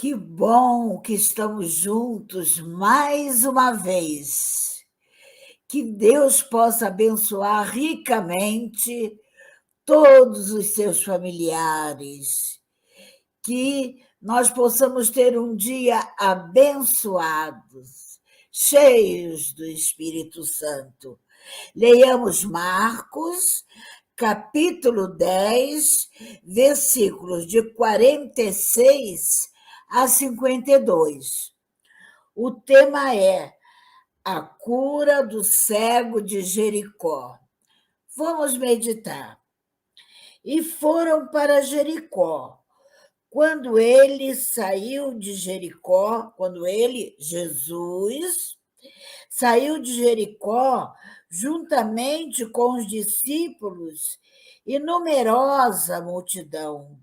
Que bom que estamos juntos mais uma vez. Que Deus possa abençoar ricamente todos os seus familiares. Que nós possamos ter um dia abençoados, cheios do Espírito Santo. Leiamos Marcos, capítulo 10, versículos de 46 a 52. O tema é a cura do cego de Jericó. Vamos meditar. E foram para Jericó. Quando ele saiu de Jericó, Jesus, saiu de Jericó juntamente com os discípulos e numerosa multidão.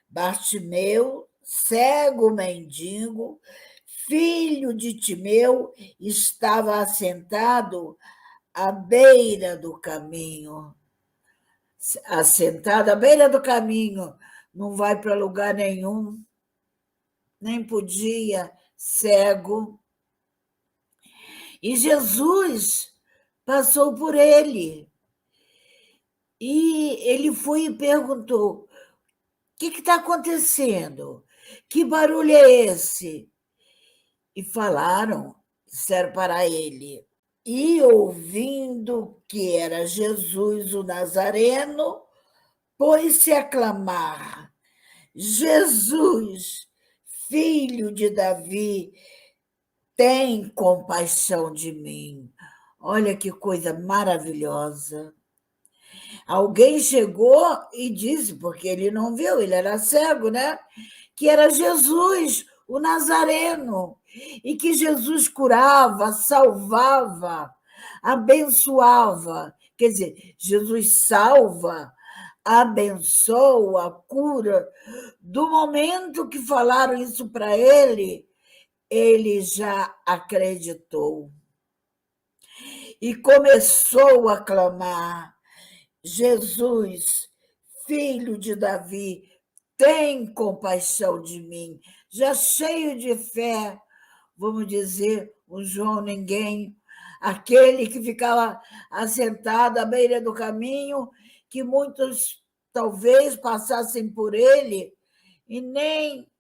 Bartimeu, cego mendigo, filho de Timeu, estava assentado à beira do caminho. Assentado à beira do caminho, não vai para lugar nenhum, nem podia, cego. E Jesus passou por ele. E ele foi e perguntou: o que está acontecendo? Que barulho é esse? E falaram, disseram para ele. E ouvindo que era Jesus o Nazareno, pôs-se a clamar: Jesus, filho de Davi, tem compaixão de mim. Olha que coisa maravilhosa. Alguém chegou e disse, porque ele não viu, ele era cego, né? Que era Jesus, o Nazareno, e que Jesus curava, salvava, abençoava. Quer dizer, Jesus salva, abençoa, cura. Do momento que falaram isso para ele já acreditou. E começou a clamar: Jesus, filho de Davi, tem compaixão de mim. Já cheio de fé, vamos dizer, o João ninguém, aquele que ficava assentado à beira do caminho, que muitos talvez passassem por ele e nem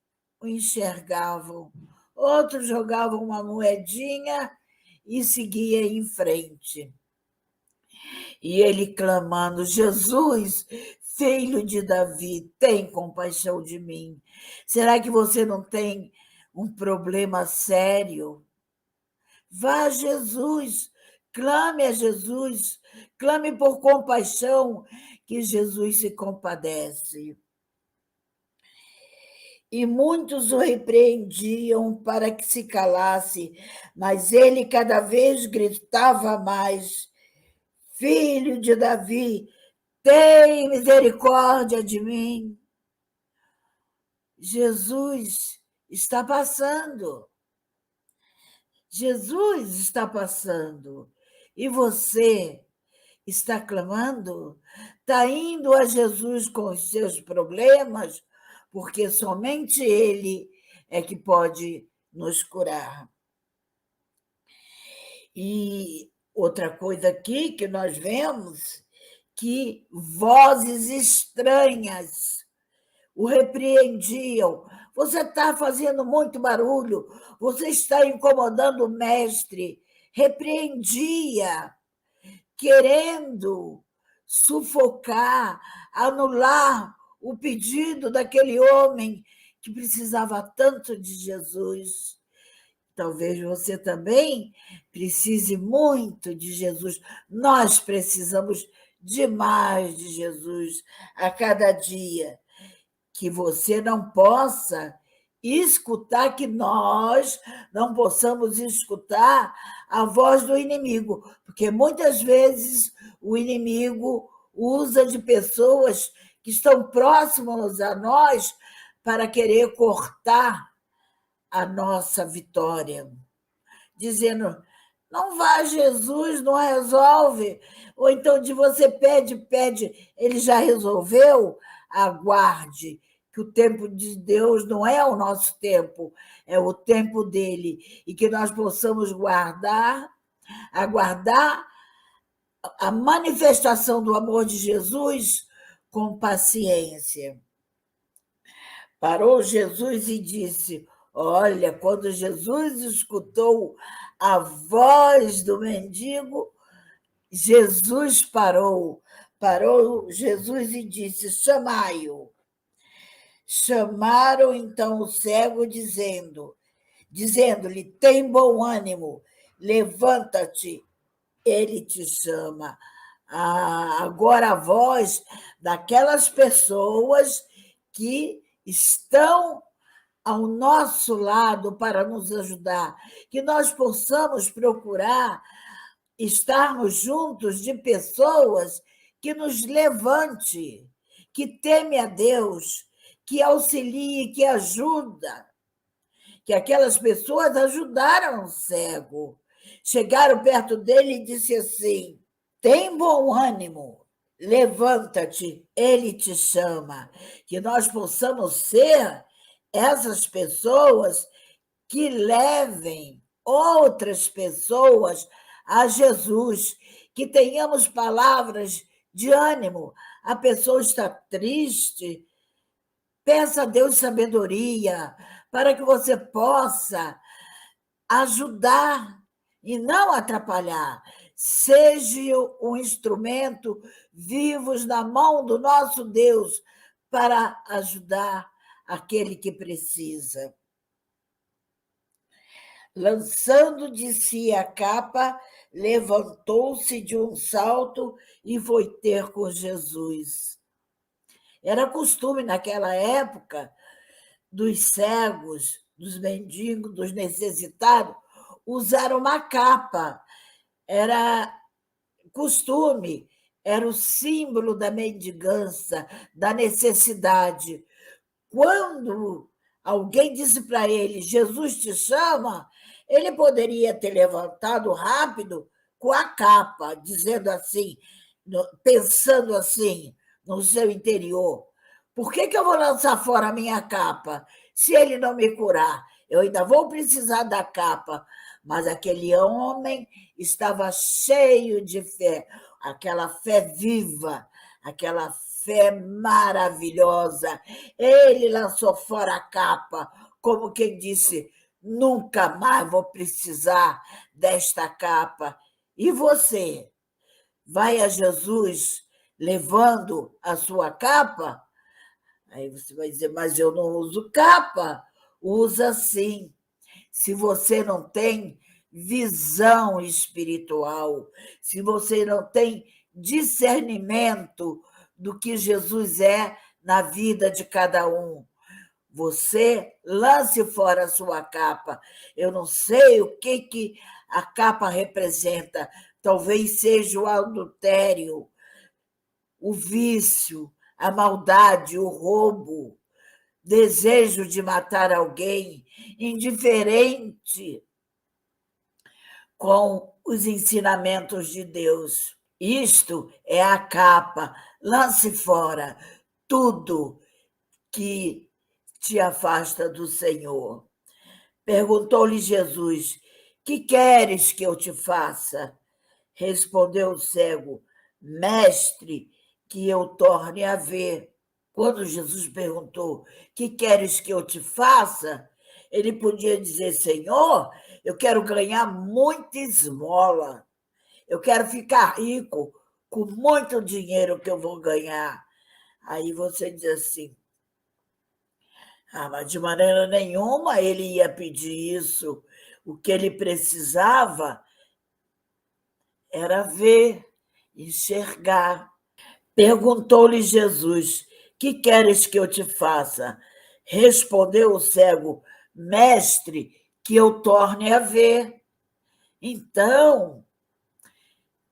o enxergavam. Outros jogavam uma moedinha e seguia em frente. E ele clamando: Jesus, filho de Davi, tem compaixão de mim. Será que você não tem um problema sério? Vá a Jesus, clame a Jesus, clame por compaixão, que Jesus se compadece. E muitos o repreendiam para que se calasse, mas ele cada vez gritava mais: Filho de Davi, tem misericórdia de mim. Jesus está passando. Jesus está passando. E você está clamando? Está indo a Jesus com os seus problemas? Porque somente Ele é que pode nos curar. E outra coisa aqui que nós vemos, que vozes estranhas o repreendiam. Você está fazendo muito barulho, você está incomodando o mestre. Repreendia, querendo sufocar, anular o pedido daquele homem que precisava tanto de Jesus. Talvez você também precise muito de Jesus. Nós precisamos demais de Jesus a cada dia. Que você não possa escutar, que nós não possamos escutar a voz do inimigo, porque muitas vezes o inimigo usa de pessoas que estão próximas a nós para querer cortar a nossa vitória, dizendo: não vá a Jesus, não resolve. Ou então de você pede, ele já resolveu. Aguarde, que o tempo de Deus não é o nosso tempo, é o tempo dele, e que nós possamos aguardar a manifestação do amor de Jesus com paciência. Parou Jesus e disse: olha, quando Jesus escutou a voz do mendigo, Jesus parou Jesus e disse: chamai-o. Chamaram então o cego, dizendo-lhe: tem bom ânimo, levanta-te, ele te chama. Agora a voz daquelas pessoas que estão ao nosso lado para nos ajudar, que nós possamos procurar estarmos juntos de pessoas que nos levante, que teme a Deus, que auxilie, que ajuda. Que aquelas pessoas ajudaram o cego. Chegaram perto dele e disse assim: tem bom ânimo, levanta-te, ele te chama. Que nós possamos ser essas pessoas que levem outras pessoas a Jesus, que tenhamos palavras de ânimo. A pessoa está triste, peça a Deus sabedoria para que você possa ajudar e não atrapalhar. Seja um instrumento vivos na mão do nosso Deus para ajudar aquele que precisa. Lançando de si a capa, levantou-se de um salto e foi ter com Jesus. Era costume naquela época dos cegos, dos mendigos, dos necessitados, usar uma capa. Era costume, era o símbolo da mendigança, da necessidade. Quando alguém disse para ele: Jesus te chama, ele poderia ter levantado rápido com a capa, dizendo assim, pensando assim no seu interior: por que eu vou lançar fora a minha capa? Se ele não me curar, eu ainda vou precisar da capa. Mas aquele homem estava cheio de fé, aquela fé viva, aquela fé maravilhosa. Ele lançou fora a capa, como quem disse: nunca mais vou precisar desta capa. E você vai a Jesus levando a sua capa? Aí você vai dizer: mas eu não uso capa. Usa sim. Se você não tem visão espiritual, se você não tem discernimento do que Jesus é na vida de cada um, você lance fora a sua capa. Eu não sei o que a capa representa. Talvez seja o adultério, o vício, a maldade, o roubo, desejo de matar alguém, indiferente com os ensinamentos de Deus. Isto é a capa. Lance fora tudo que te afasta do Senhor. Perguntou-lhe Jesus: que queres que eu te faça? Respondeu o cego: mestre, que eu torne a ver. Quando Jesus perguntou: que queres que eu te faça? Ele podia dizer: Senhor, eu quero ganhar muita esmola, eu quero ficar rico com muito dinheiro que eu vou ganhar. Aí você diz assim: mas de maneira nenhuma ele ia pedir isso. O que ele precisava era ver, enxergar. Perguntou-lhe Jesus: que queres que eu te faça? Respondeu o cego: mestre, que eu torne a ver. Então,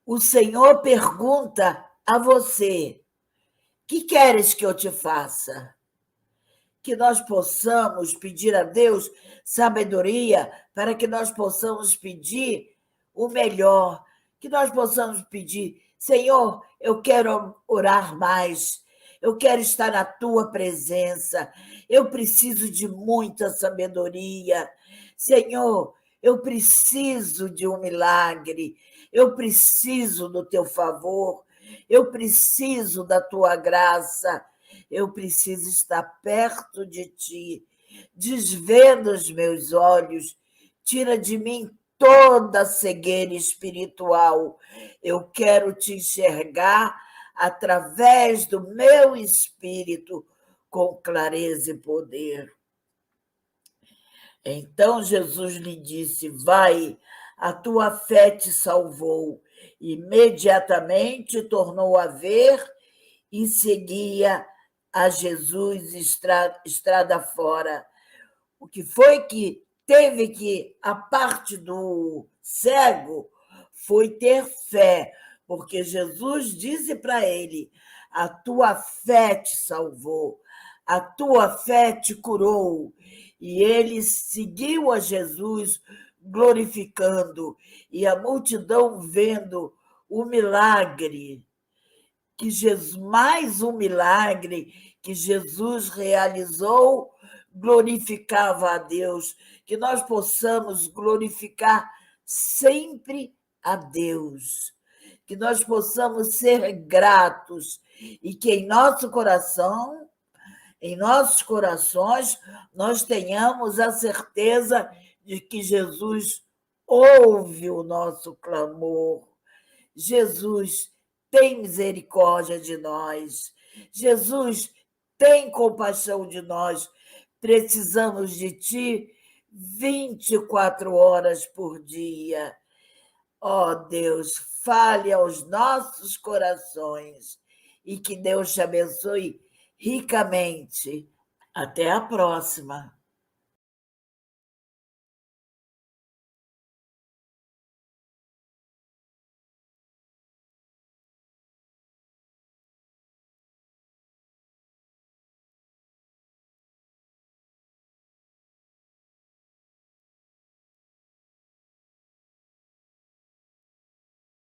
o Senhor pergunta a você: que queres que eu te faça? Que nós possamos pedir a Deus sabedoria para que nós possamos pedir o melhor, que nós possamos pedir: Senhor, eu quero orar mais, eu quero estar na tua presença, eu preciso de muita sabedoria. Senhor, eu preciso de um milagre, eu preciso do teu favor, eu preciso da tua graça, eu preciso estar perto de ti. Desvenda os meus olhos, tira de mim toda cegueira espiritual. Eu quero te enxergar através do meu espírito com clareza e poder. Então Jesus lhe disse: vai, a tua fé te salvou. Imediatamente tornou a ver e seguia a Jesus estrada fora. O que foi que teve que, a parte do cego, foi ter fé, porque Jesus disse para ele: a tua fé te salvou, a tua fé te curou. E ele seguiu a Jesus, glorificando, e a multidão vendo o milagre que Jesus, mais um milagre que Jesus realizou, glorificava a Deus, que nós possamos glorificar sempre a Deus, que nós possamos ser gratos e que em nosso coração, em nossos corações, nós tenhamos a certeza de que Jesus ouve o nosso clamor. Jesus, tem misericórdia de nós. Jesus, tem compaixão de nós. Precisamos de ti 24 horas por dia. Ó Deus, fale aos nossos corações e que Deus te abençoe ricamente. Até a próxima.